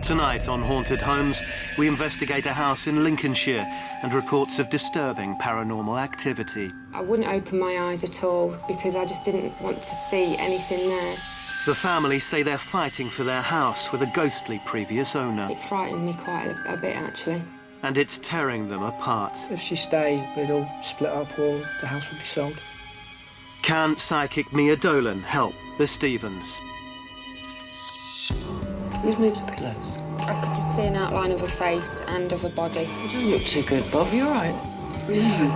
Tonight on Haunted Homes, we investigate a house in Lincolnshire and reports of disturbing paranormal activity. I wouldn't open my eyes at all because I just didn't want to see anything there. The family say they're fighting for their house with a ghostly previous owner. It frightened me quite a bit, actually. And it's tearing them apart. If she stayed, we'd all split up or the house would be sold. Can psychic Mia Dolan help the Stephens? You've moved the pillows. I could just see an outline of a face and of a body. You don't look too good, Bob. You're right. Easy.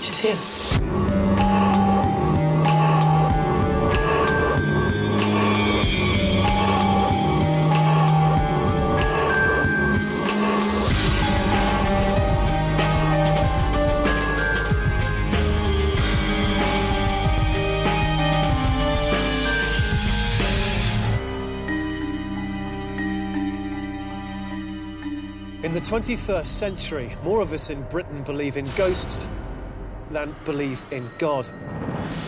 She's here. In the 21st century, more of us in Britain believe in ghosts than believe in God.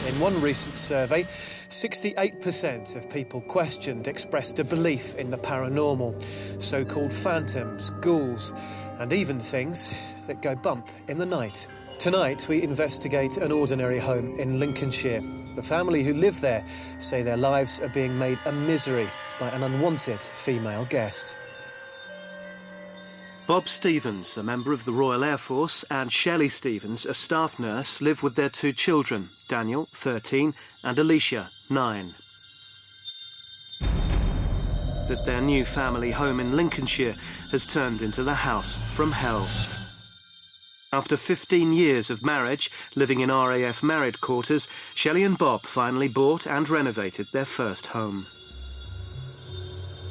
In one recent survey, 68% of people questioned expressed a belief in the paranormal, so-called phantoms, ghouls, and even things that go bump in the night. Tonight, we investigate an ordinary home in Lincolnshire. The family who live there say their lives are being made a misery by an unwanted female guest. Bob Stephens, a member of the Royal Air Force, and Shelley Stephens, a staff nurse, live with their two children, Daniel, 13, and Alicia, 9. That their new family home in Lincolnshire has turned into the house from hell. After 15 years of marriage, living in RAF married quarters, Shelley and Bob finally bought and renovated their first home.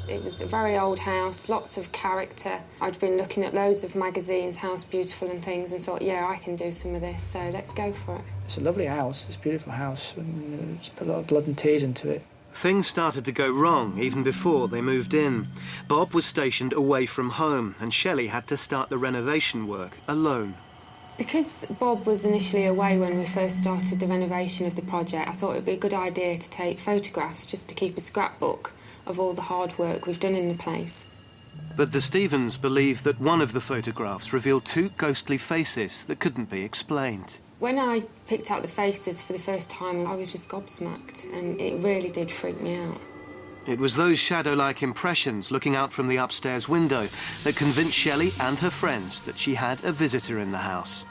It was a very old house, lots of character. I'd been looking at loads of magazines, House Beautiful and things, and thought, yeah, I can do some of this, so let's go for it. It's a lovely house, it's a beautiful house, and it's put a lot of blood and tears into it. Things started to go wrong even before they moved in. Bob was stationed away from home, and Shelley had to start the renovation work alone. Because Bob was initially away when we first started the renovation of the project, I thought it would be a good idea to take photographs just to keep a scrapbook of all the hard work we've done in the place. But the Stephens believe that one of the photographs revealed two ghostly faces that couldn't be explained. When I picked out the faces for the first time, I was just gobsmacked, and it really did freak me out. It was those shadow-like impressions looking out from the upstairs window that convinced Shelley and her friends that she had a visitor in the house.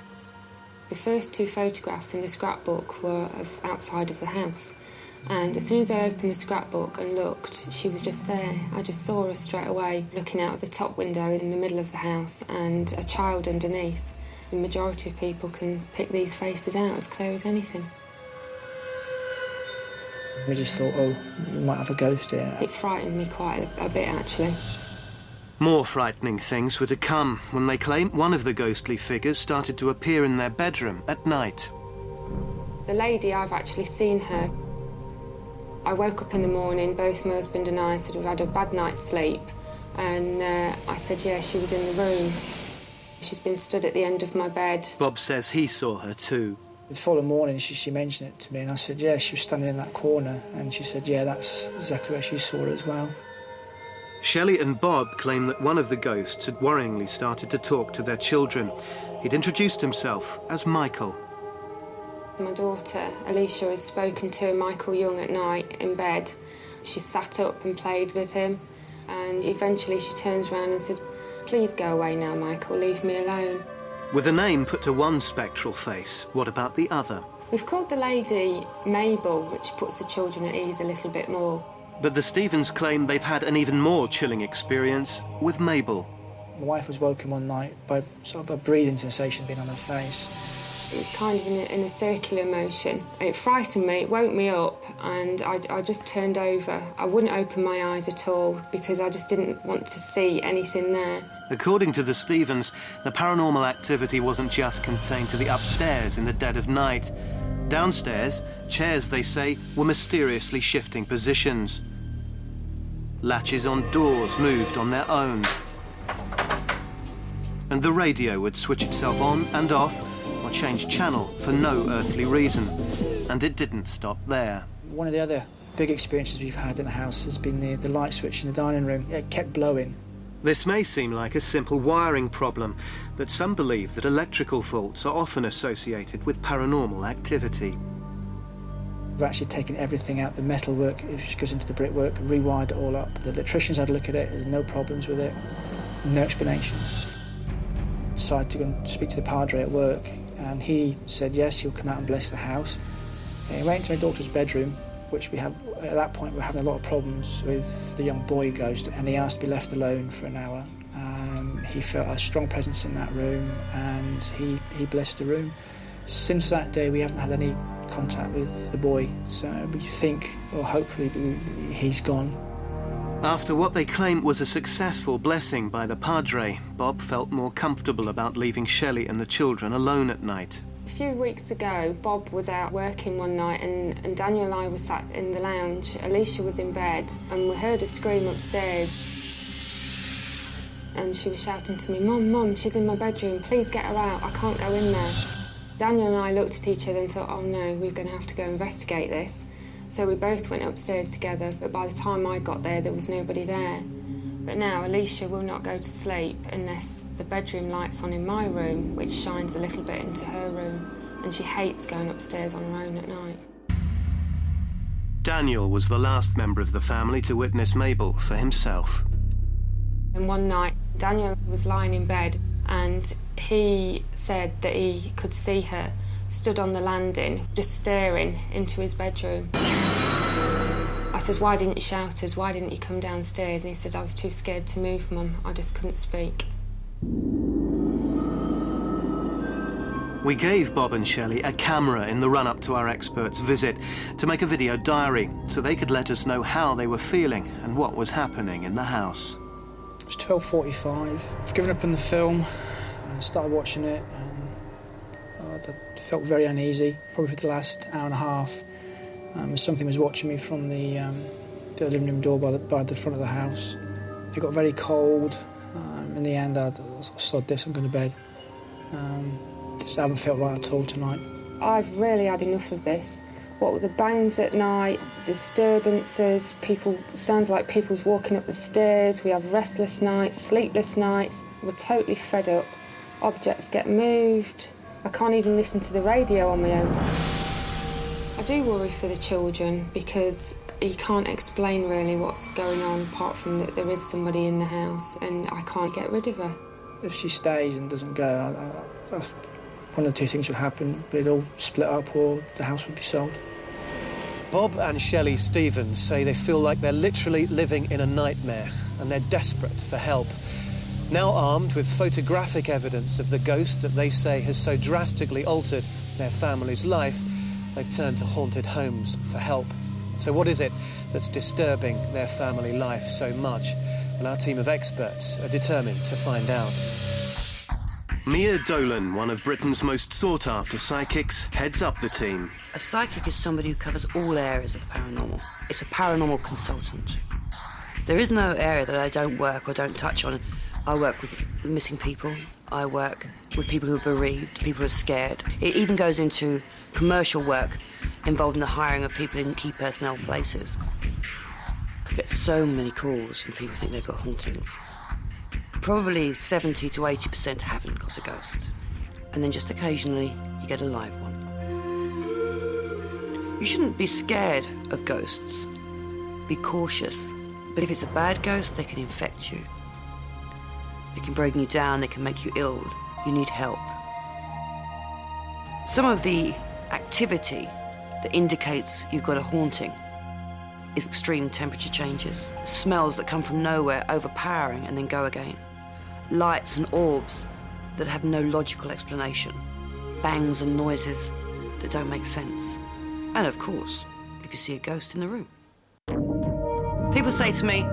The first two photographs in the scrapbook were of outside of the house. And as soon as I opened the scrapbook and looked, she was just there. I just saw her straight away, looking out of the top window in the middle of the house, and a child underneath. The majority of people can pick these faces out as clear as anything. We just thought, oh, we might have a ghost here. It frightened me quite a bit, actually. More frightening things were to come when they claim one of the ghostly figures started to appear in their bedroom at night. The lady, I've actually seen her. I woke up in the morning, both my husband and I sort of had a bad night's sleep, and I said, yeah, she was in the room. She's been stood at the end of my bed. Bob says he saw her too. The following morning, she mentioned it to me, and I said, yeah, she was standing in that corner, and she said, yeah, that's exactly where she saw her as well. Shelley and Bob claim that one of the ghosts had worryingly started to talk to their children. He'd introduced himself as Michael. My daughter, Alicia, has spoken to Michael Young at night in bed. She sat up and played with him, and eventually she turns around and says, please go away now, Michael, leave me alone. With a name put to one spectral face, what about the other? We've called the lady Mabel, which puts the children at ease a little bit more. But the Stephens claim they've had an even more chilling experience with Mabel. My wife was woken one night by sort of a breathing sensation being on her face. It was kind of in a circular motion. It frightened me, it woke me up, and I just turned over. I wouldn't open my eyes at all because I just didn't want to see anything there. According to the Stephens, the paranormal activity wasn't just contained to the upstairs in the dead of night. Downstairs, chairs, they say, were mysteriously shifting positions. Latches on doors moved on their own. And the radio would switch itself on and off change channel for no earthly reason. And it didn't stop there. One of the other Big experiences we've had in the house has been the light switch in the dining room. It kept blowing. This may seem like a simple wiring problem, but some believe that electrical faults are often associated with paranormal activity. We've actually taken everything out, the metalwork, which goes into the brickwork, rewired it all up. The electricians had a look at it, there's no problems with it, no explanation. Decided to go and speak to the padre at work, and he said yes, he'll come out and bless the house. And he went into my daughter's bedroom, which we have, at that point, we were having a lot of problems with the young boy ghost, and he asked to be left alone for an hour. He felt a strong presence in that room, and he blessed the room. Since that day, we haven't had any contact with the boy, so we think, or hopefully, he's gone. After what they claim was a successful blessing by the padre, Bob felt more comfortable about leaving Shelley and the children alone at night. A few weeks ago, Bob was out working one night and Daniel and I were sat in the lounge. Alicia was in bed and we heard a scream upstairs. And she was shouting to me, "Mum, Mum, she's in my bedroom, please get her out, I can't go in there." Daniel and I looked at each other and thought, oh no, we're going to have to go investigate this. So we both went upstairs together, but by the time I got there, there was nobody there. But now Alicia will not go to sleep unless the bedroom light's on in my room, which shines a little bit into her room, and she hates going upstairs on her own at night. Daniel was the last member of the family to witness Mabel for himself. And one night, Daniel was lying in bed and he said that he could see her stood on the landing, just staring into his bedroom. I said, "Why didn't you shout us? Why didn't you come downstairs?" And he said, "I was too scared to move, Mum. I just couldn't speak." We gave Bob and Shelley a camera in the run-up to our expert's visit to make a video diary so they could let us know how they were feeling and what was happening in the house. It was 12:45. I've given up on the film. I started watching it and I felt very uneasy, probably for the last hour and a half. Something was watching me from the living room door by the front of the house. It got very cold. In the end, I sod this, I'm going to bed. Just haven't felt right at all tonight. I've really had enough of this. What with the bangs at night, disturbances, sounds like people's walking up the stairs, we have restless nights, sleepless nights. We're totally fed up. Objects get moved. I can't even listen to the radio on my own. I do worry for the children because you can't explain really what's going on apart from that there is somebody in the house and I can't get rid of her. If she stays and doesn't go, one of the two things would happen. We'd all split up or the house would be sold. Bob and Shelley Stevens say they feel like they're literally living in a nightmare and they're desperate for help. Now armed with photographic evidence of the ghost that they say has so drastically altered their family's life, they've turned to haunted homes for help. So what is it that's disturbing their family life so much? Well, our team of experts are determined to find out. Mia Dolan, one of Britain's most sought-after psychics, heads up the team. A psychic is somebody who covers all areas of the paranormal. It's a paranormal consultant. There is no area that I don't work or don't touch on. I work with missing people. I work with people who are bereaved, people who are scared. It even goes into commercial work involving the hiring of people in key personnel places. I get so many calls from people who think they've got hauntings. Probably 70 to 80% haven't got a ghost. And then just occasionally you get a live one. You shouldn't be scared of ghosts. Be cautious. But if it's a bad ghost, they can infect you. They can bring you down, they can make you ill. You need help. Some of the activity that indicates you've got a haunting is extreme temperature changes, smells that come from nowhere, overpowering and then go again, lights and orbs that have no logical explanation, bangs and noises that don't make sense, and of course, if you see a ghost in the room. People say to me,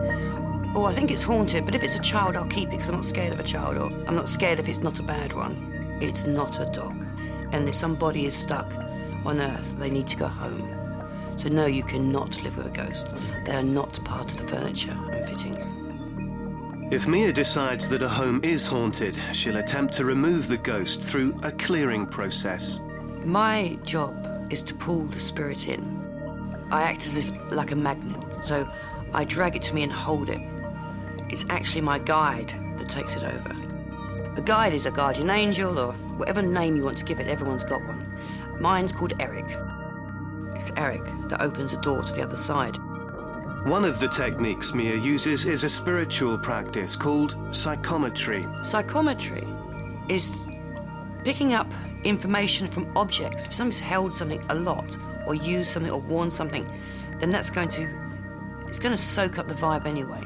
"Oh, I think it's haunted, but if it's a child, I'll keep it because I'm not scared of a child," or "I'm not scared if it's not a bad one." It's not a dog. And if somebody is stuck on Earth, they need to go home. So no, you cannot live with a ghost. They are not part of the furniture and fittings. If Mia decides that a home is haunted, she'll attempt to remove the ghost through a clearing process. My job is to pull the spirit in. I act as if like a magnet, so I drag it to me and hold it. It's actually my guide that takes it over. A guide is a guardian angel, or whatever name you want to give it, everyone's got one. Mine's called Eric. It's Eric that opens a door to the other side. One of the techniques Mia uses is a spiritual practice called psychometry. Psychometry is picking up information from objects. If somebody's held something a lot, or used something, or worn something, then it's going to soak up the vibe anyway.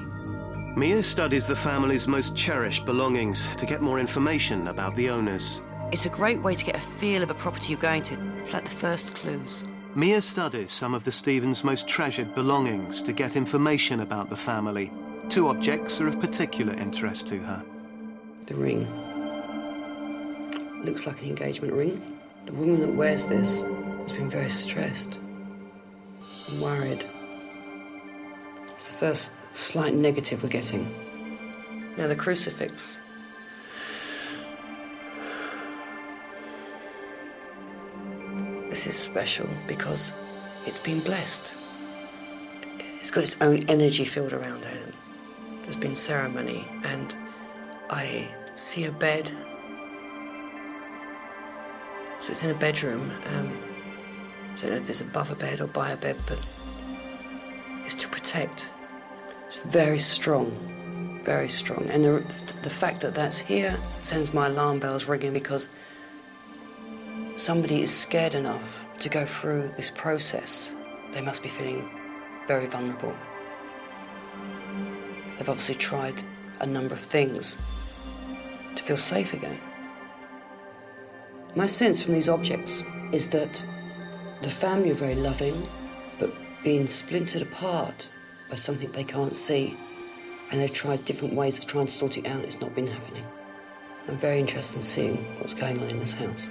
Mia studies the family's most cherished belongings to get more information about the owners. It's a great way to get a feel of a property you're going to. It's like the first clues. Mia studies some of the Stevens' most treasured belongings to get information about the family. 2 objects are of particular interest to her. The ring. Looks like an engagement ring. The woman that wears this has been very stressed and worried. It's the first slight negative we're getting. Now the crucifix. This is special because it's been blessed. It's got its own energy field around it. There's been ceremony, and I see a bed. So it's in a bedroom. I don't know if it's above a bed or by a bed, but it's to protect. It's very strong, very strong. And the fact that that's here sends my alarm bells ringing, because somebody is scared enough to go through this process. They must be feeling very vulnerable. They've obviously tried a number of things to feel safe again. My sense from these objects is that the family are very loving, but being splintered apart by something they can't see, and they've tried different ways of trying to sort it out. It's not been happening. I'm very interested in seeing what's going on in this house.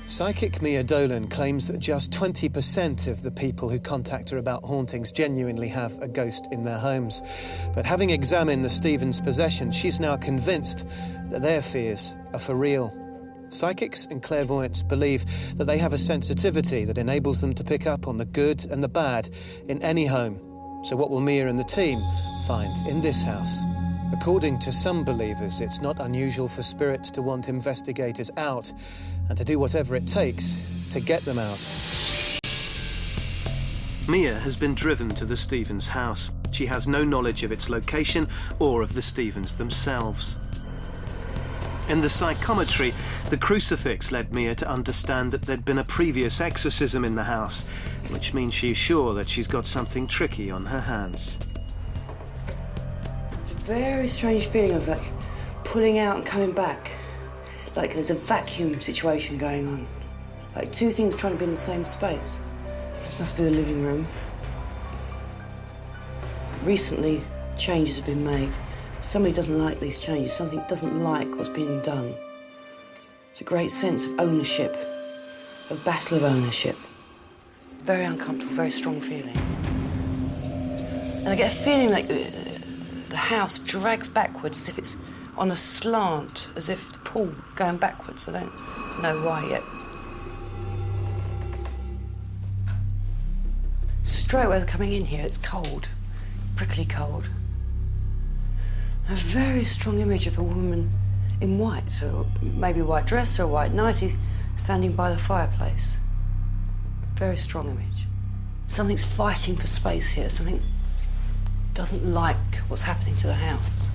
Psychic Mia Dolan claims that just 20% of the people who contact her about hauntings genuinely have a ghost in their homes. But having examined the Stevens' possession, she's now convinced that their fears are for real. Psychics and clairvoyants believe that they have a sensitivity that enables them to pick up on the good and the bad in any home. So what will Mia and the team find in this house? According to some believers, it's not unusual for spirits to want investigators out and to do whatever it takes to get them out. Mia has been driven to the Stevens' house. She has no knowledge of its location or of the Stevens themselves. In the psychometry, the crucifix led Mia to understand that there'd been a previous exorcism in the house, which means she's sure that she's got something tricky on her hands. It's a very strange feeling of like pulling out and coming back. Like there's a vacuum situation going on. Like 2 things trying to be in the same space. This must be the living room. Recently, changes have been made. Somebody doesn't like these changes. Something doesn't like what's being done. It's a great sense of ownership, a battle of ownership. Very uncomfortable, very strong feeling. And I get a feeling like the house drags backwards as if it's on a slant, as if the pool going backwards. I don't know why yet. Straight away coming in here, it's cold, prickly cold. A very strong image of a woman in white, so maybe a white dress or a white nightie, standing by the fireplace. Very strong image. Something's fighting for space here. Something doesn't like what's happening to the house.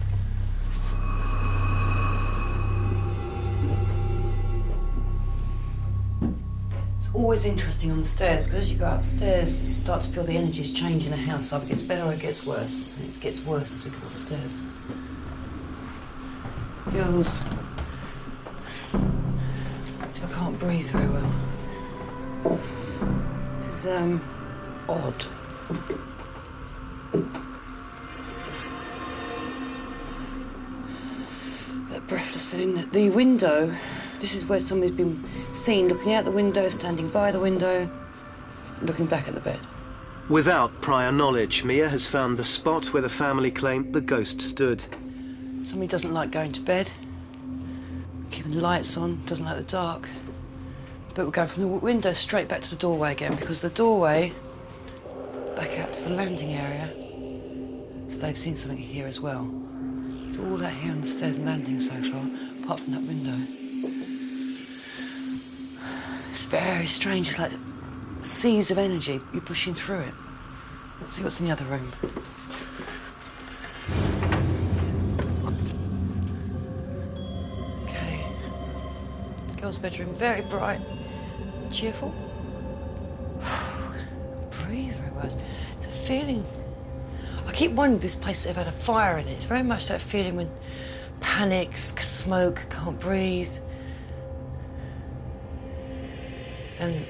It's always interesting on the stairs, because as you go upstairs, you start to feel the energies change in the house. Either it gets better or it gets worse. And it gets worse as we go upstairs. Feels as if I can't breathe very well. This is, odd. That breathless feeling. The window, this is where somebody's been seen looking out the window, standing by the window, looking back at the bed. Without prior knowledge, Mia has found the spot where the family claimed the ghost stood. Somebody doesn't like going to bed, keeping the lights on, doesn't like the dark. But we're going from the window straight back to the doorway again, because the doorway back out to the landing area. So they've seen something here as well. So all that here on the stairs and landing so far, apart from that window. It's very strange. It's like seas of energy. You're pushing through it. Let's see what's in the other room. Okay. Girl's bedroom, very bright. Cheerful. Breathe very well. It's a feeling. I keep wondering if this place has ever had a fire in it. It's very much that feeling when panics, smoke, can't breathe. And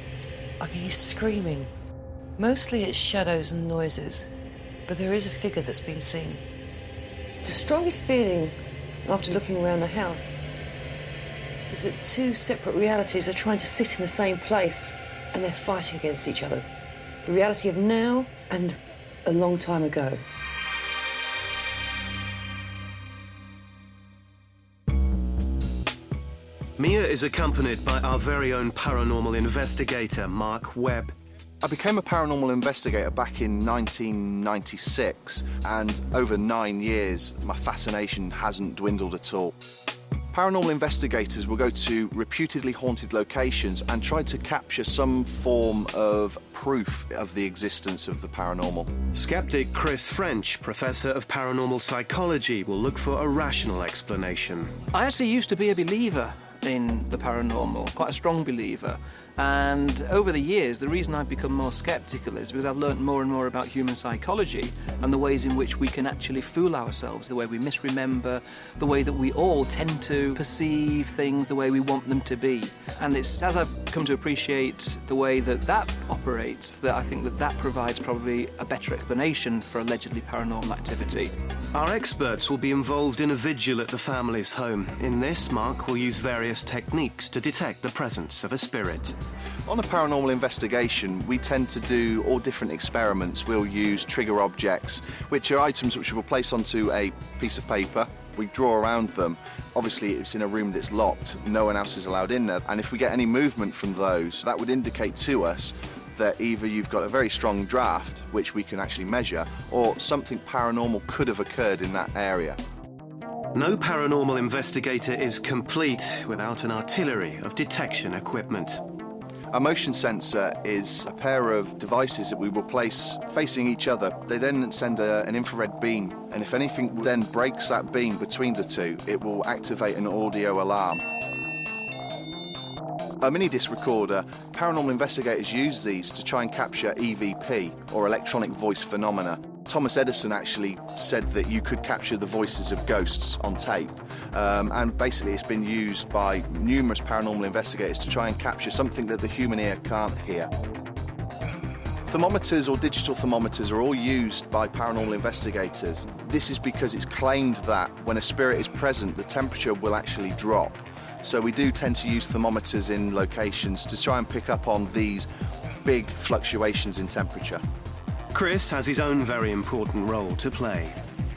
I can hear screaming. Mostly it's shadows and noises, but there is a figure that's been seen. The strongest feeling after looking around the house is that two separate realities are trying to sit in the same place and they're fighting against each other. The reality of now and a long time ago. Mia is accompanied by our very own paranormal investigator, Mark Webb. I became a paranormal investigator back in 1996, and over 9 years, my fascination hasn't dwindled at all. Paranormal investigators will go to reputedly haunted locations and try to capture some form of proof of the existence of the paranormal. Skeptic Chris French, professor of paranormal psychology, will look for a rational explanation. I actually used to be a believer in the paranormal, quite a strong believer. And over the years, the reason I've become more sceptical is because I've learnt more and more about human psychology and the ways in which we can actually fool ourselves, the way we misremember, the way that we all tend to perceive things the way we want them to be. And it's as I've come to appreciate the way that that operates, that I think that that provides probably a better explanation for allegedly paranormal activity. Our experts will be involved in a vigil at the family's home. In this, Mark will use various techniques to detect the presence of a spirit. On a paranormal investigation, we tend to do all different experiments. We'll use trigger objects, which are items which we'll place onto a piece of paper. We draw around them. Obviously, it's in a room that's locked. No one else is allowed in there. And if we get any movement from those, that would indicate to us that either you've got a very strong draft, which we can actually measure, or something paranormal could have occurred in that area. No paranormal investigator is complete without an artillery of detection equipment. A motion sensor is a pair of devices that we will place facing each other. They then send an infrared beam, and if anything then breaks that beam between the two, it will activate an audio alarm. A mini-disc recorder, paranormal investigators use these to try and capture EVP, or electronic voice phenomena. Thomas Edison actually said that you could capture the voices of ghosts on tape, and basically it's been used by numerous paranormal investigators to try and capture something that the human ear can't hear. Thermometers or digital thermometers are all used by paranormal investigators. This is because it's claimed that when a spirit is present, the temperature will actually drop. So we do tend to use thermometers in locations to try and pick up on these big fluctuations in temperature. Chris has his own very important role to play.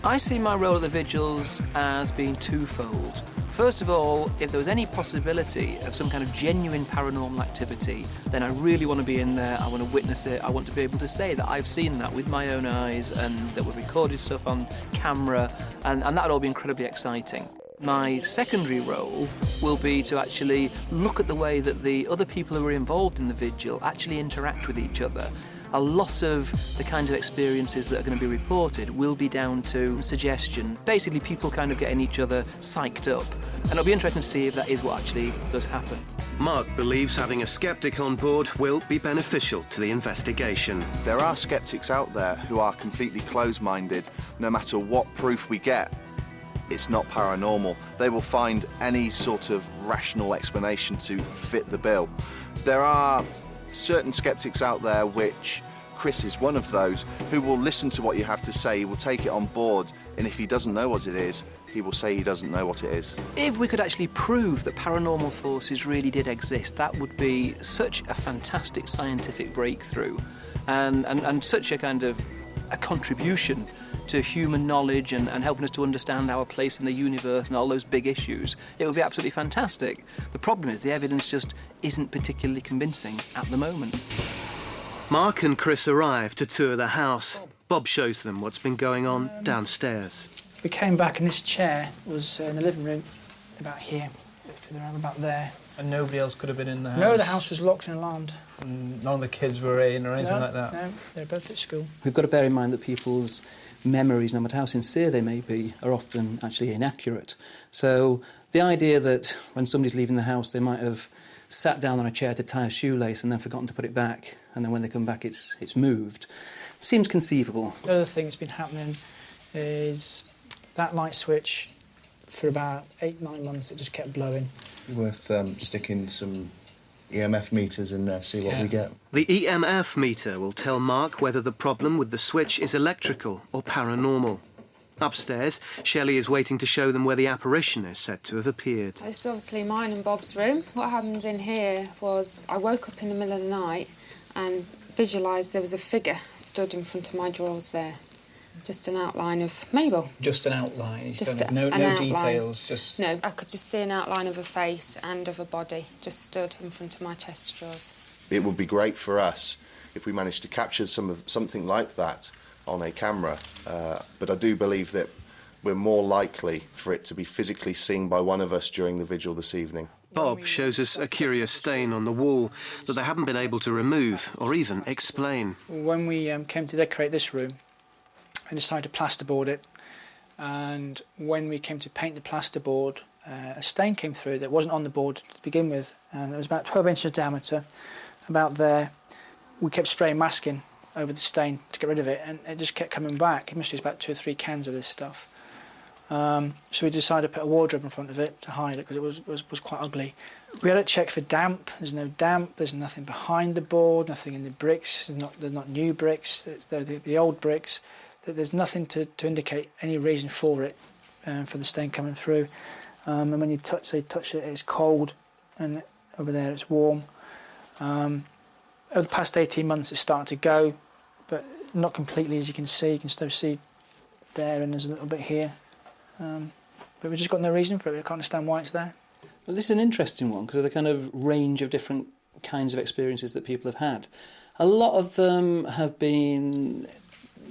I see my role at the vigils as being twofold. First of all, if there was any possibility of some kind of genuine paranormal activity, then I really want to be in there, I want to witness it, I want to be able to say that I've seen that with my own eyes and that we've recorded stuff on camera, and that would all be incredibly exciting. My secondary role will be to actually look at the way that the other people who are involved in the vigil actually interact with each other. A lot of the kinds of experiences that are going to be reported will be down to suggestion. Basically, people kind of getting each other psyched up. And it'll be interesting to see if that is what actually does happen. Mark believes having a skeptic on board will be beneficial to the investigation. There are skeptics out there who are completely closed-minded. No matter what proof we get, it's not paranormal. They will find any sort of rational explanation to fit the bill. There are certain skeptics out there, which Chris is one of those, who will listen to what you have to say, he will take it on board, and if he doesn't know what it is, he will say he doesn't know what it is. If we could actually prove that paranormal forces really did exist, that would be such a fantastic scientific breakthrough and such a kind of a contribution to human knowledge and helping us to understand our place in the universe and all those big issues. It would be absolutely fantastic. The problem is the evidence just isn't particularly convincing at the moment. Mark and Chris arrive to tour the house. Bob shows them what's been going on downstairs. We came back and this chair was in the living room, about here, a bit further around, about there. And nobody else could have been in the house? No, the house was locked and alarmed. And none of the kids were in or anything like that? No, they're both at school. We've got to bear in mind that people's memories, no matter how sincere they may be, are often actually inaccurate. So the idea that when somebody's leaving the house they might have sat down on a chair to tie a shoelace and then forgotten to put it back, and then when they come back it's moved, seems conceivable. The other thing that's been happening is that light switch, for about 8-9 months, it just kept blowing. Worth sticking some EMF meters in there, see what we get. The EMF meter will tell Mark whether the problem with the switch is electrical or paranormal. Upstairs, Shelley is waiting to show them where the apparition is said to have appeared. This is obviously mine and Bob's room. What happened in here was I woke up in the middle of the night and visualised there was a figure stood in front of my drawers there. Just an outline of Mabel. Just an outline? No outline. details? Just... No, I could just see an outline of a face and of a body just stood in front of my chest of drawers. It would be great for us if we managed to capture something like that on a camera, but I do believe that we're more likely for it to be physically seen by one of us during the vigil this evening. Bob shows us a curious stain on the wall that they haven't been able to remove or even explain. When we came to decorate this room, I decided to plasterboard it, and when we came to paint the plasterboard, a stain came through that wasn't on the board to begin with, and it was about 12 inches diameter, about there. We kept spraying masking over the stain to get rid of it, and it just kept coming back. It must be about 2 or 3 cans of this stuff. So we decided to put a wardrobe in front of it to hide it, because it was quite ugly. We had it checked for damp. There's no damp, there's nothing behind the board, nothing in the bricks, they're not new bricks, they're the old bricks. There's nothing to indicate any reason for it, for the stain coming through. And when you touch it, it's cold, and over there it's warm. Over the past 18 months it's starting to go, but not completely, as you can see. You can still see there, and there's a little bit here. But we've just got no reason for it. I can't understand why it's there. Well, this is an interesting one because of the kind of range of different kinds of experiences that people have had. A lot of them have been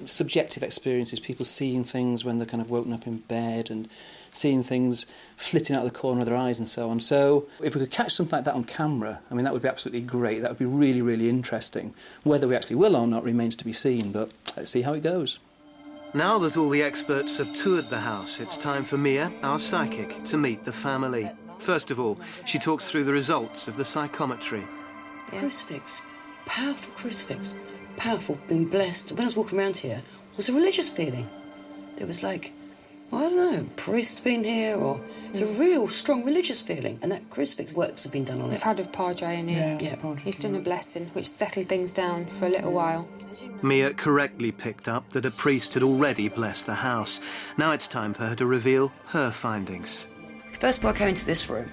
subjective experiences, people seeing things when they're kind of woken up in bed and seeing things flitting out of the corner of their eyes and so on. So if we could catch something like that on camera, I mean, that would be absolutely great. That would be really, really interesting. Whether we actually will or not remains to be seen, but let's see how it goes. Now that all the experts have toured the house, it's time for Mia, our psychic, to meet the family. First of all, she talks through the results of the psychometry. Crucifix, powerful crucifix, powerful, been blessed. When I was walking around here, it was a religious feeling. It was like, well, I don't know, priests been here, or it's a real strong religious feeling. And that crucifix works have been done on it. We've had a padre in here. Yeah. He's done a blessing, which settled things down for a little while. Mia correctly picked up that a priest had already blessed the house. Now it's time for her to reveal her findings. First of all, I came into this room,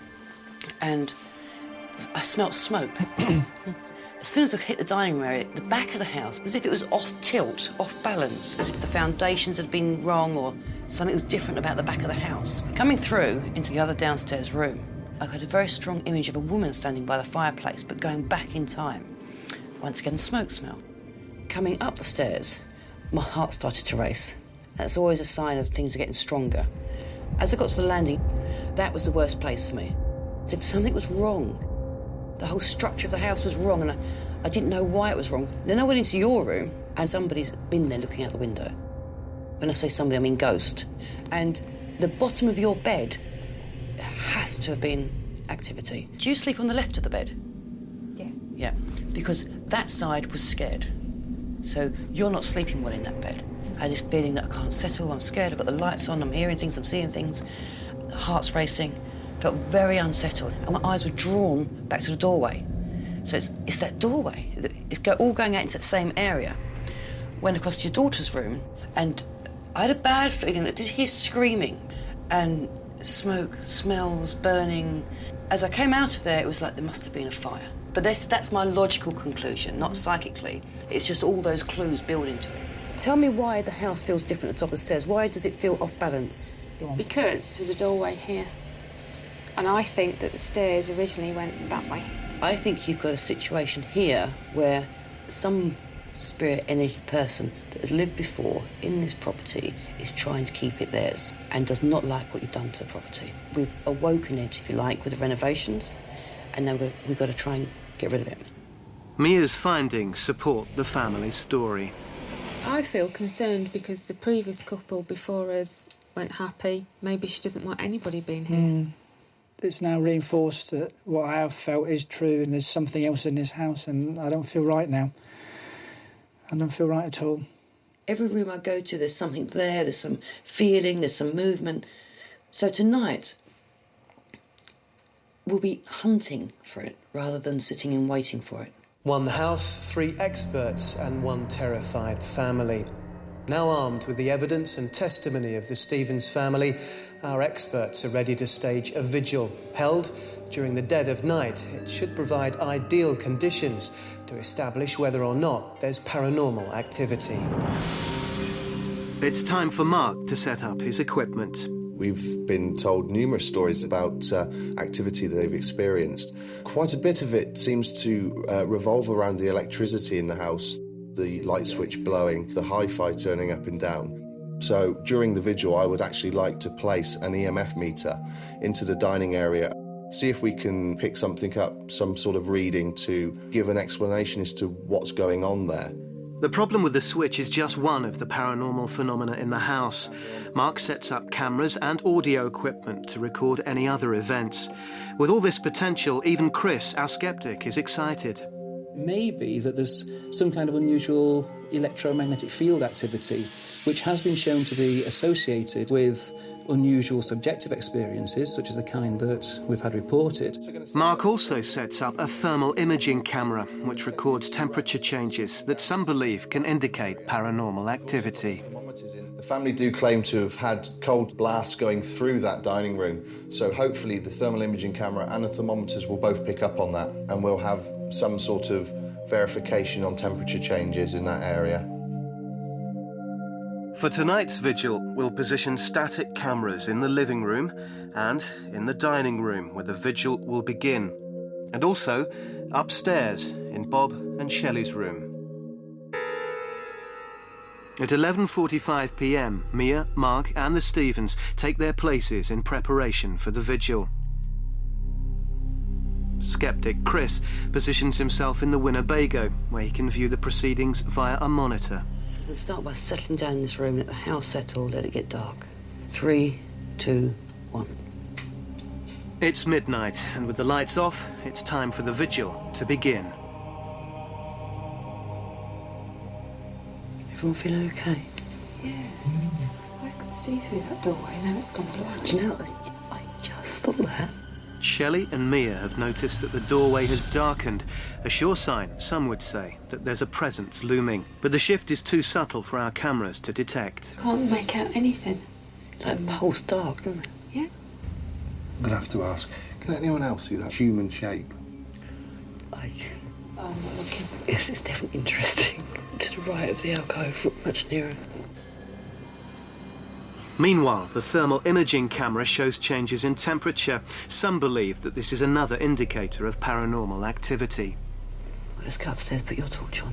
and I smelt smoke. As soon as I hit the dining room area, the back of the house, as if it was off tilt, off balance, as if the foundations had been wrong or something was different about the back of the house. Coming through into the other downstairs room, I got a very strong image of a woman standing by the fireplace, but going back in time. Once again, the smoke smell. Coming up the stairs, my heart started to race. That's always a sign of things are getting stronger. As I got to the landing, that was the worst place for me. As if something was wrong. The whole structure of the house was wrong, and I didn't know why it was wrong. Then I went into your room, and somebody's been there looking out the window. When I say somebody, I mean ghost. And the bottom of your bed has to have been activity. Do you sleep on the left of the bed? Yeah. Yeah, because that side was scared. So you're not sleeping well in that bed. I had this feeling that I can't settle, I'm scared, I've got the lights on, I'm hearing things, I'm seeing things, the heart's racing. Felt very unsettled, and my eyes were drawn back to the doorway. So it's that doorway. It's all going out into that same area. Went across to your daughter's room, and I had a bad feeling that I did hear screaming and smoke, smells, burning. As I came out of there, it was like there must have been a fire. But that's my logical conclusion, not psychically. It's just all those clues building to it. Tell me why the house feels different at the top of the stairs. Why does it feel off balance? Because there's a doorway here. And I think that the stairs originally went that way. I think you've got a situation here where some spirit energy person that has lived before in this property is trying to keep it theirs and does not like what you've done to the property. We've awoken it, if you like, with the renovations, and now we've got to try and get rid of it. Mia's findings support the family's story. I feel concerned because the previous couple before us weren't happy. Maybe she doesn't want anybody being here. It's now reinforced that what I have felt is true, and there's something else in this house, and I don't feel right now. I don't feel right at all. Every room I go to, there's something there, there's some feeling, there's some movement. So tonight, we'll be hunting for it rather than sitting and waiting for it. One house, 3 experts and 1 terrified family. Now armed with the evidence and testimony of the Stevens family, our experts are ready to stage a vigil held during the dead of night. It should provide ideal conditions to establish whether or not there's paranormal activity. It's time for Mark to set up his equipment. We've been told numerous stories about activity that they've experienced. Quite a bit of it seems to revolve around the electricity in the house, the light switch blowing, the hi-fi turning up and down. So during the vigil, I would actually like to place an EMF meter into the dining area, see if we can pick something up, some sort of reading to give an explanation as to what's going on there. The problem with the switch is just one of the paranormal phenomena in the house. Mark sets up cameras and audio equipment to record any other events. With all this potential, even Chris, our skeptic, is excited. Maybe that there's some kind of unusual electromagnetic field activity which has been shown to be associated with unusual subjective experiences, such as the kind that we've had reported. Mark also sets up a thermal imaging camera which records temperature changes that some believe can indicate paranormal activity. The family do claim to have had cold blasts going through that dining room, so hopefully the thermal imaging camera and the thermometers will both pick up on that, and we'll have some sort of verification on temperature changes in that area. For tonight's vigil, we'll position static cameras in the living room and in the dining room where the vigil will begin, and also upstairs in Bob and Shelley's room. At 11:45 p.m, Mia, Mark and the Stevens take their places in preparation for the vigil. Skeptic Chris positions himself in the Winnebago, where he can view the proceedings via a monitor. Let's start by settling down in this room, let the house settle, let it get dark. 3, 2, 1. It's midnight, and with the lights off, it's time for the vigil to begin. Everyone feeling okay? Yeah. I could see through that doorway, now it's gone black. Do you know, I just thought that. Shelley and Mia have noticed that the doorway has darkened, a sure sign, some would say, that there's a presence looming. But the shift is too subtle for our cameras to detect. Can't make out anything. Like the whole's dark, doesn't it? Yeah. I'm going to have to ask, can anyone else see that human shape? I'm not looking. Yes, it's definitely interesting. To the right of the alcove, much nearer. Meanwhile, the thermal imaging camera shows changes in temperature. Some believe that this is another indicator of paranormal activity. Let's go upstairs, put your torch on.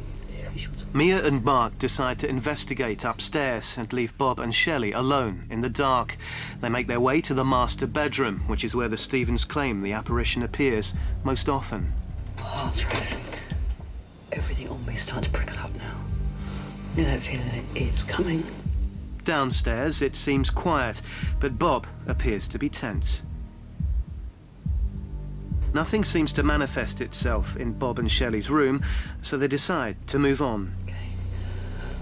Mia and Mark decide to investigate upstairs and leave Bob and Shelley alone in the dark. They make their way to the master bedroom, which is where the Stevens claim the apparition appears most often. My heart's racing. Everything on me is starting to prickle up now. You know that feeling that it's coming. Downstairs, it seems quiet, but Bob appears to be tense. Nothing seems to manifest itself in Bob and Shelley's room, so they decide to move on. Okay.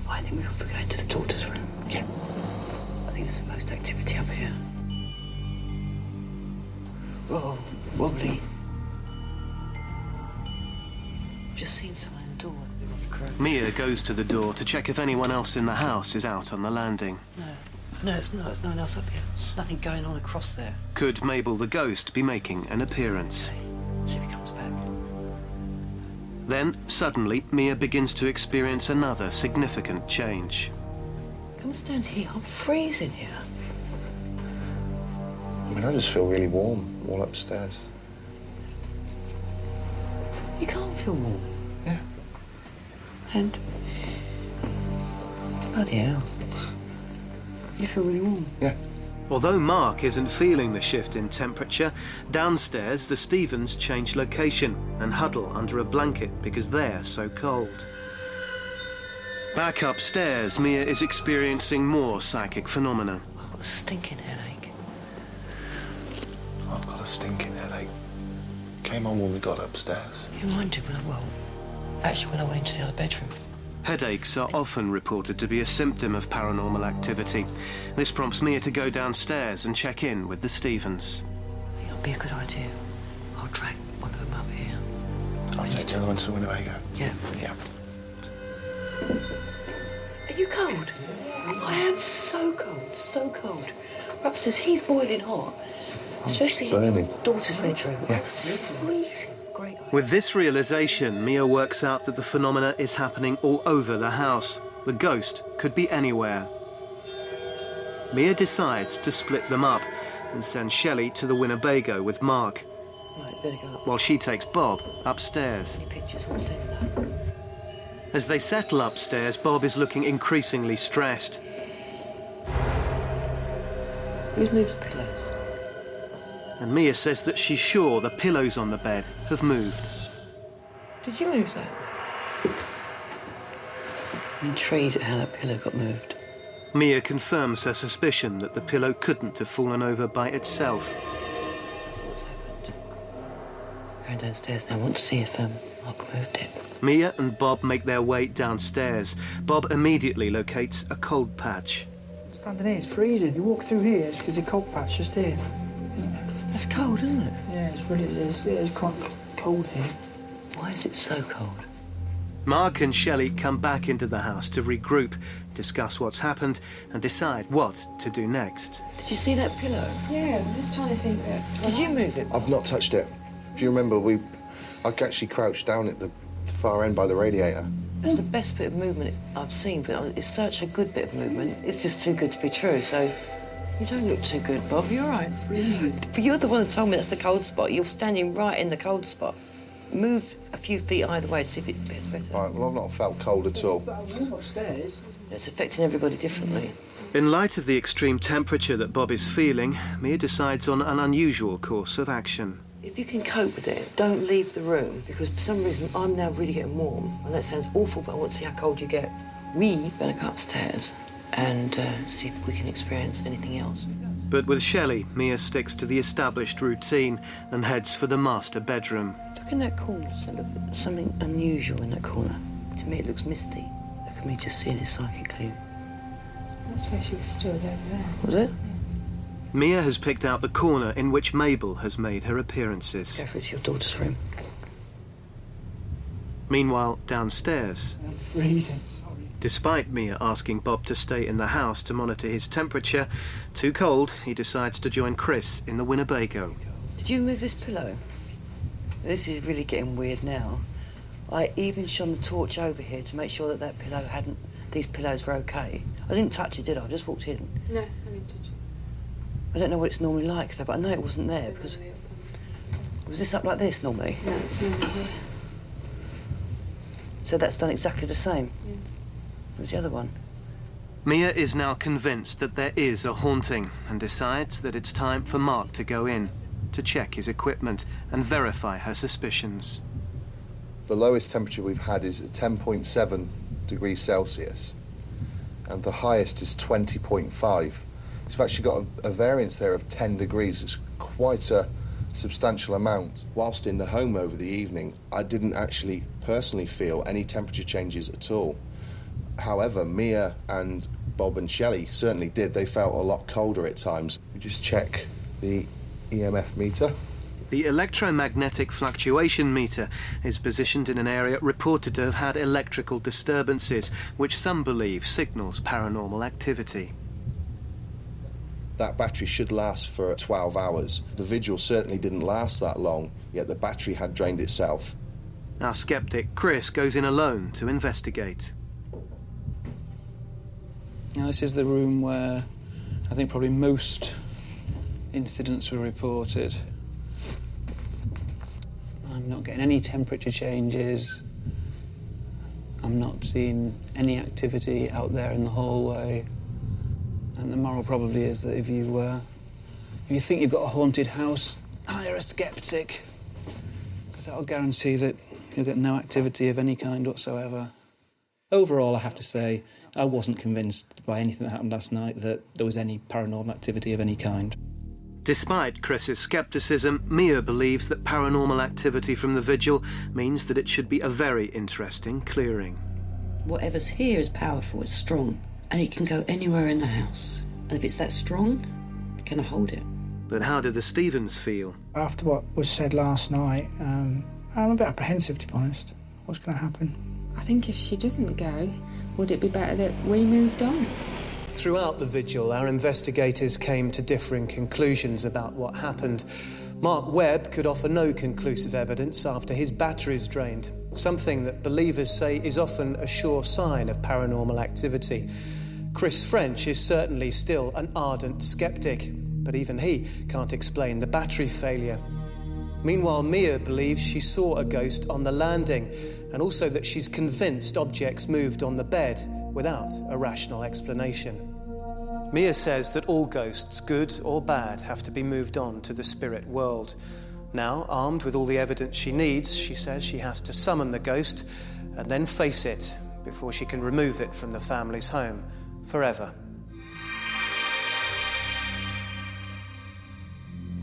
I think we'll go into the daughter's room. Yeah. I think there's the most activity up here. Whoa, wobbly. I've just seen someone in the door. Mia goes to the door to check if anyone else in the house is out on the landing. No, there's no one else up here. Nothing going on across there. Could Mabel the ghost be making an appearance? Okay. See if he comes back. Then, suddenly, Mia begins to experience another significant change. Come stand here. I'm freezing here. I mean, I just feel really warm all upstairs. You can't feel warm. Yeah. And bloody hell, you feel really warm. Yeah. Although Mark isn't feeling the shift in temperature, downstairs the Stephens change location and huddle under a blanket because they're so cold. Back upstairs, Mia is experiencing more psychic phenomena. I've got a stinking headache. I've got a stinking headache. Came on when we got upstairs. You reminded me, actually when I went into the other bedroom. Headaches are often reported to be a symptom of paranormal activity. This prompts Mia to go downstairs and check in with the Stephens. I think it'll be a good idea. I'll drag one of them up here. I'll take the other one to the Winnebago. Yeah. Yeah. Are you cold? I am so cold, so cold. Upstairs, he's boiling hot. Especially in your daughter's bedroom. Yeah. I was freezing. Great. With this realization, Mia works out that the phenomena is happening all over the house. The ghost could be anywhere. Mia decides to split them up and send Shelley to the Winnebago with Mark, Right, better go up. while she takes Bob upstairs. Any pictures? I'll send that. As they settle upstairs, Bob is looking increasingly stressed. Who's moved the pillows? And Mia says that she's sure the pillows on the bed have moved. Did you move that? I'm intrigued at how that pillow got moved. Mia confirms her suspicion that the pillow couldn't have fallen over by itself. That's what's happened. Going downstairs now. I want to see if Mark moved it. Mia and Bob make their way downstairs. Bob immediately locates a cold patch. Standing here, it's freezing. You walk through here, there's a cold patch just here. That's cold, isn't it? Yeah, it's quite cold here. Why is it so cold? Mark and Shelley come back into the house to regroup, discuss what's happened, and decide what to do next. Did you see that pillow? Yeah, I'm just trying to think that... Did you move it? I've not touched it. If you remember, I actually crouched down at the far end by the radiator. That's the best bit of movement I've seen, but it's such a good bit of movement. It's just too good to be true, so... You don't look too good, Bob. You're all right. But you're the one that told me that's the cold spot. You're standing right in the cold spot. Move a few feet either way to see if it gets better. Right, well, I've not felt cold at all. But I move upstairs. It's affecting everybody differently. In light of the extreme temperature that Bob is feeling, Mia decides on an unusual course of action. If you can cope with it, don't leave the room, because for some reason I'm now really getting warm. I know it sounds awful, but I want to see how cold you get. We better go upstairs and see if we can experience anything else. But with Shelley, Mia sticks to the established routine and heads for the master bedroom. Look in that corner. There's something unusual in that corner. To me, it looks misty. Look at me just seeing it psychically. That's where she was stood over there. Was it? Mia has picked out the corner in which Mabel has made her appearances. Go for it to your daughter's room. Meanwhile, downstairs, I'm freezing. despite Mia asking Bob to stay in the house to monitor his temperature, too cold, he decides to join Chris in the Winnebago. Did you move this pillow? This is really getting weird now. I even shone the torch over here to make sure that pillow hadn't... These pillows were okay. I didn't touch it, did I? I just walked in. No, I didn't touch it. I don't know what it's normally like, though, but I know it wasn't there, because... Was this up like this, normally? No, it's not here. So that's done exactly the same? Yeah. Where's the other one? Mia is now convinced that there is a haunting and decides that it's time for Mark to go in, to check his equipment and verify her suspicions. The lowest temperature we've had is 10.7 degrees Celsius, and the highest is 20.5. So we've actually got a variance there of 10 degrees. It's quite a substantial amount. Whilst in the home over the evening, I didn't actually personally feel any temperature changes at all. However, Mia and Bob and Shelley certainly did. They felt a lot colder at times. We just check the EMF meter. The electromagnetic fluctuation meter is positioned in an area reported to have had electrical disturbances, which some believe signals paranormal activity. That battery should last for 12 hours. The vigil certainly didn't last that long, yet the battery had drained itself. Our skeptic Chris goes in alone to investigate. Now, this is the room where I think probably most incidents were reported. I'm not getting any temperature changes. I'm not seeing any activity out there in the hallway. And the moral probably is that if you think you've got a haunted house, hire a skeptic, because that'll guarantee that you'll get no activity of any kind whatsoever. Overall, I have to say, I wasn't convinced by anything that happened last night that there was any paranormal activity of any kind. Despite Chris's scepticism, Mia believes that paranormal activity from the vigil means that it should be a very interesting clearing. Whatever's here is powerful, it's strong, and it can go anywhere in the house. And if it's that strong, can I hold it? But how do the Stevens feel? After what was said last night, I'm a bit apprehensive, to be honest. What's going to happen? I think if she doesn't go, would it be better that we moved on? Throughout the vigil, our investigators came to differing conclusions about what happened. Mark Webb could offer no conclusive evidence after his batteries drained, something that believers say is often a sure sign of paranormal activity. Chris French is certainly still an ardent sceptic, but even he can't explain the battery failure. Meanwhile, Mia believes she saw a ghost on the landing, and also that she's convinced objects moved on the bed without a rational explanation. Mia says that all ghosts, good or bad, have to be moved on to the spirit world. Now, armed with all the evidence she needs, she says she has to summon the ghost and then face it before she can remove it from the family's home forever.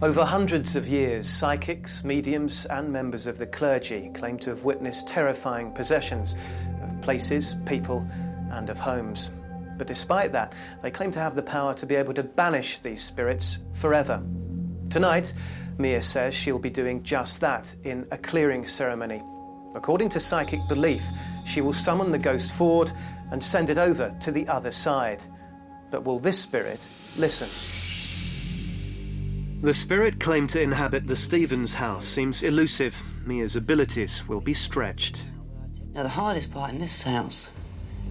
Over hundreds of years, psychics, mediums and members of the clergy claim to have witnessed terrifying possessions of places, people and of homes. But despite that, they claim to have the power to be able to banish these spirits forever. Tonight, Mia says she'll be doing just that in a clearing ceremony. According to psychic belief, she will summon the ghost forward and send it over to the other side. But will this spirit listen? The spirit claimed to inhabit the Stevens house seems elusive. Mia's abilities will be stretched. Now, the hardest part in this house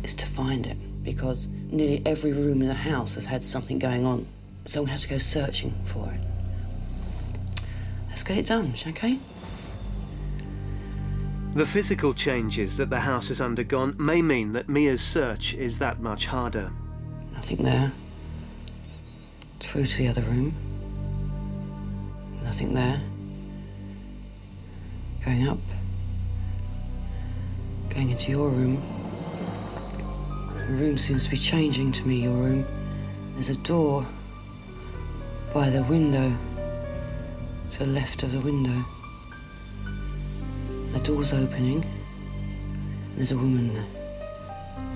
is to find it, because nearly every room in the house has had something going on. So we have to go searching for it. Let's get it done, okay? The physical changes that the house has undergone may mean that Mia's search is that much harder. Nothing there. Through to the other room. Nothing there. Going up. Going into your room. The room seems to be changing to me, your room. There's a door by the window, to the left of the window. The door's opening. There's a woman,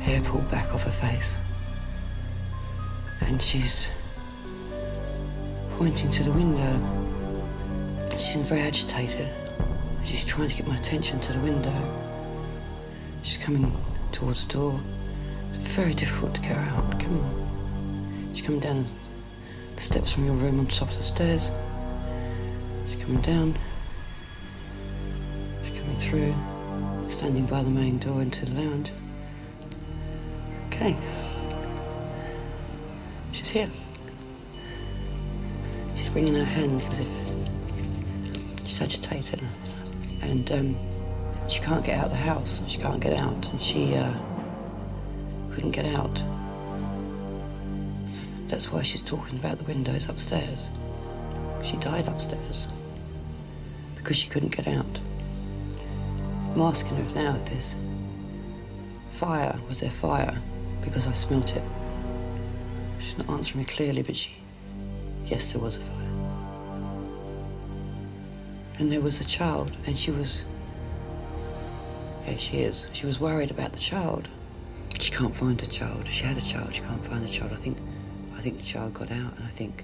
hair pulled back off her face. And she's pointing to the window. She seems very agitated. She's trying to get my attention to the window. She's coming towards the door. It's very difficult to get her out. Come on. She's coming down the steps from your room on top of the stairs. She's coming down. She's coming through, standing by the main door into the lounge. Okay. She's here. She's wringing her hands as if she's agitated. And she can't get out of the house. She can't get out. And she couldn't get out. That's why she's talking about the windows upstairs. She died upstairs because she couldn't get out. I'm asking her now if there's fire. Was there fire? Because I smelt it. She's not answering me clearly, but yes, there was a fire. And there was a child, and she was... Okay, she is. She was worried about the child. She can't find her child. She had a child, she can't find the child. I think the child got out, and I think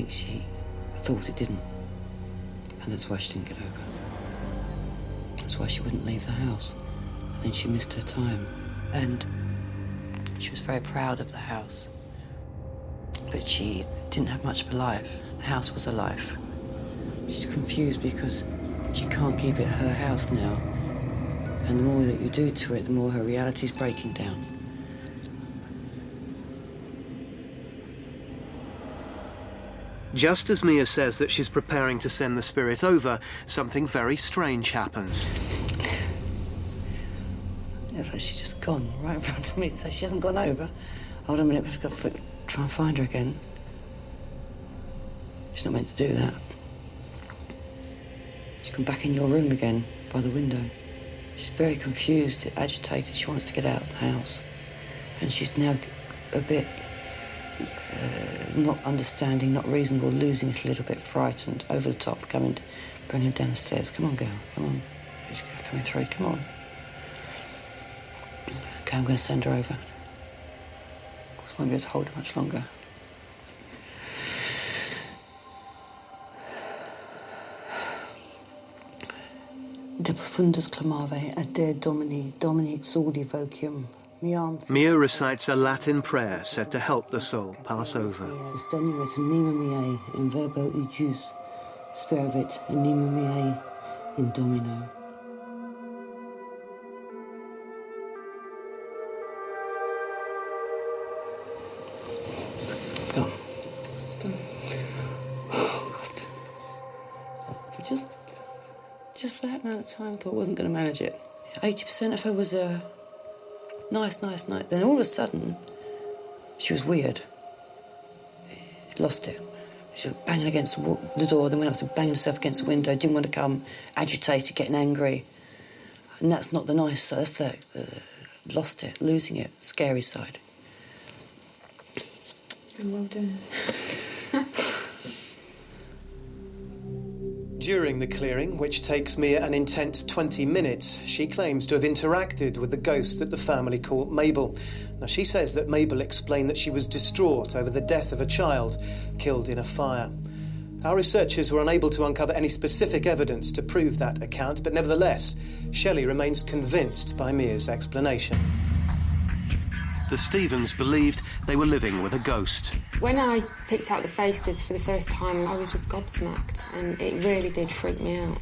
she thought it didn't. And that's why she didn't get over. That's why she wouldn't leave the house. And then she missed her time. And she was very proud of the house. But she didn't have much of a life. The house was her life. She's confused because she can't keep it her house now. And the more that you do to it, the more her reality's breaking down. Just as Mia says that she's preparing to send the spirit over, something very strange happens. It's like she's just gone right in front of me, so she hasn't gone over. Hold on a minute, we've got to try and find her again. She's not meant to do that. She's come back in your room again, by the window. She's very confused, agitated. She wants to get out of the house. And she's now a bit not understanding, not reasonable, losing it a little bit, frightened, over the top, bring her down the stairs. Come on, girl, come on. She's coming through, come on. Okay, I'm going to send her over. I won't be able to hold her much longer. De profundus clamave adere Domini exaudi vocum. Mia recites a Latin prayer said to help the soul pass over. Sustenuit anima meae in verbo ejus, speravit anima meae in Domino. Go. Oh, God. For just that amount of time, I thought I wasn't going to manage it. 80% of her was a nice night. Then all of a sudden, she was weird. Lost it. She was banging against the door, then went up to banging herself against the window, didn't want to come, agitated, getting angry. And that's not the nice side, that's the lost it, losing it, scary side. Well done. During the clearing, which takes Mia an intense 20 minutes, she claims to have interacted with the ghost that the family call Mabel. Now, she says that Mabel explained that she was distraught over the death of a child killed in a fire. Our researchers were unable to uncover any specific evidence to prove that account, but nevertheless, Shelley remains convinced by Mia's explanation. The Stephens believed they were living with a ghost. When I picked out the faces for the first time, I was just gobsmacked, and it really did freak me out.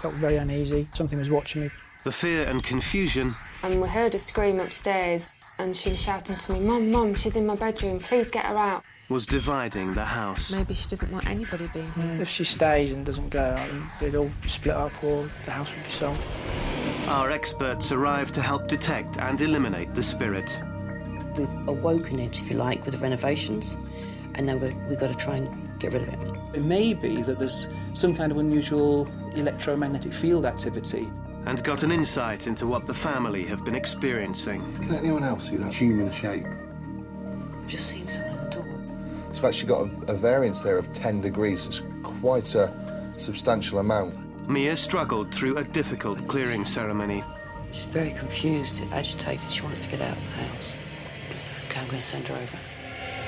Felt very uneasy. Something was watching me. The fear and confusion. And we heard a scream upstairs, and she was shouting to me, Mum, she's in my bedroom, please get her out. Was dividing the house. Maybe she doesn't want anybody being here. If she stays and doesn't go, they'd all split up or the house would be sold. Our experts arrived to help detect and eliminate the spirit. We've awoken it, if you like, with the renovations, and now we've got to try and get rid of it. It may be that there's some kind of unusual electromagnetic field activity. And got an insight into what the family have been experiencing. Can anyone else see that human shape? I've just seen someone at the door. It's actually got a variance there of 10 degrees. It's quite a substantial amount. Mia struggled through a difficult clearing ceremony. She's very confused, agitated. She wants to get out of the house. Okay, I'm going to send her over.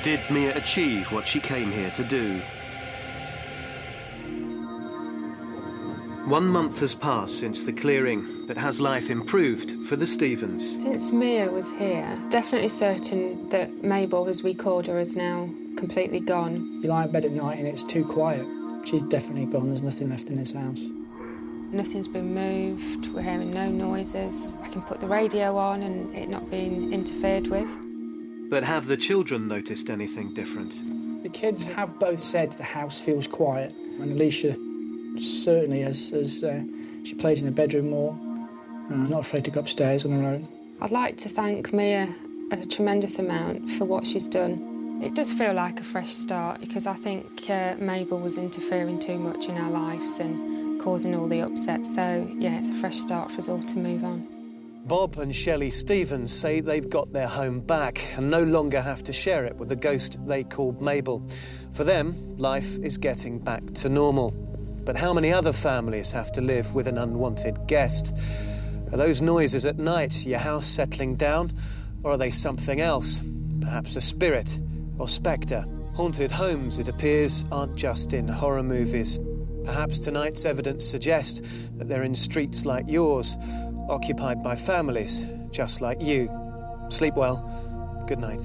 Did Mia achieve what she came here to do? 1 month has passed since the clearing, but has life improved for the Stephens? Since Mia was here, definitely certain that Mabel, as we called her, is now completely gone. You lie in bed at night and it's too quiet. She's definitely gone. There's nothing left in this house. Nothing's been moved. We're hearing no noises. I can put the radio on and it not being interfered with. But have the children noticed anything different? The kids have both said the house feels quiet, and Alicia certainly as she plays in the bedroom more. Not afraid to go upstairs on her own. I'd like to thank Mia a tremendous amount for what she's done. It does feel like a fresh start because I think Mabel was interfering too much in our lives and causing all the upset. So, yeah, it's a fresh start for us all to move on. Bob and Shelley Stephens say they've got their home back and no longer have to share it with the ghost they called Mabel. For them, life is getting back to normal. But how many other families have to live with an unwanted guest? Are those noises at night your house settling down, or are they something else? Perhaps a spirit or spectre? Haunted homes, it appears, aren't just in horror movies. Perhaps tonight's evidence suggests that they're in streets like yours, occupied by families just like you. Sleep well. Good night.